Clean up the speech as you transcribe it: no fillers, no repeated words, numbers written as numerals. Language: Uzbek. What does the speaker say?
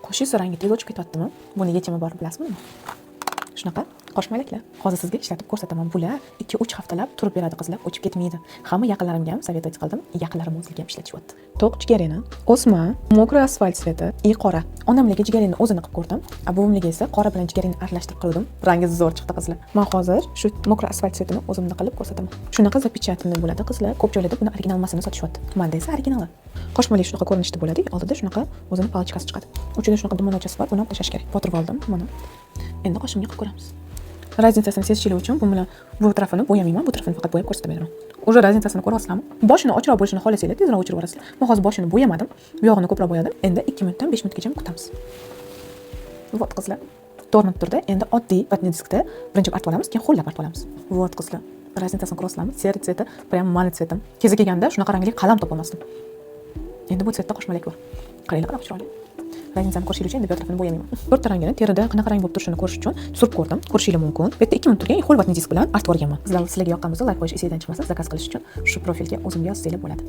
Qoshingiz rangi tez o'chib ketyaptimi? Buni yechimi bor, bilasizmi? Shunaqa qosh malaklar. Hozir sizga ishlatib ko'rsataman. Bular 2-3 haftalab turib beradi qizlar, o'chib ketmaydi. Hamma yaqinlarimga ham sovet qildim. Yaqinlarim o'zlariga ham ishlatishibdi. To'q jigarini, o'sma, mokra asfalt sveti, qora. Onamlarga jigarini o'zini qilib ko'rdim. Buvimlarga esa qora bilan jigarini aralashtirib qildim. Rangi zo'r chiqdi qizlar. Men hozir shu mokra asfalt svetini o'zimda qilib ko'rsataman. Shunaqa zapechatini bo'ladi qizlar. Ko'p joylarda buni originalmasini sotishyapti. Menda esa originali. Qosh malak shunaqa ko'rinishda bo'ladi. Oldida shunaqa o'zini palchikasi chiqadi. Uchida shunaqa dumalachasi bor. Buni olib tashlash kerak. Botirib oldim mana. Endi qoshimga qilib ko'ramiz. Razницасini sezishinglar uchun bu bilan bu tarafini bo'yamayman, bu tarafini faqat bo'yab ko'rsatib beraman. Уже raznicasini ko'ryapsizlarmi? Boshini ochroq bo'lishini xohlasanglar tezroq o'chirib yuborasizlar. Men hozir boshini bo'yamadim, bu yog'ini ko'proq bo'yadim. Endi 2 minutdan 5 minutgacha kutamiz. Vot qizlar. To'rnib turdi. Endi oddiy patni diskda birinchi artib olamiz, keyin ho'llab artib olamiz. Vot qizlar. Raznicasini ko'ryapsizlarmi? Seri tsveti, прям mani tsvetim. Kezi kelganda shunaqa rangli qalam topolmasdim. Endi bu tsvetda qosh malak bor. Qaranglar, qanaqa chiroyli. Raznicasini ko'rishingiz uchun endi bu tarafini bo'yamayman. To'rtta rangini terida qanaqa rang bo'lib turishini ko'rish uchun surib ko'rdim. Ko'rishingiz mumkin. Bu yerda 2 minut turgan ho'l vatni disk bilan artib olganman. Sizlarga yoqqan bo'lsa, like qo'yish, esidan chiqmasa, zakaz qilish uchun shu profilga o'zimga yozsanglar bo'ladi.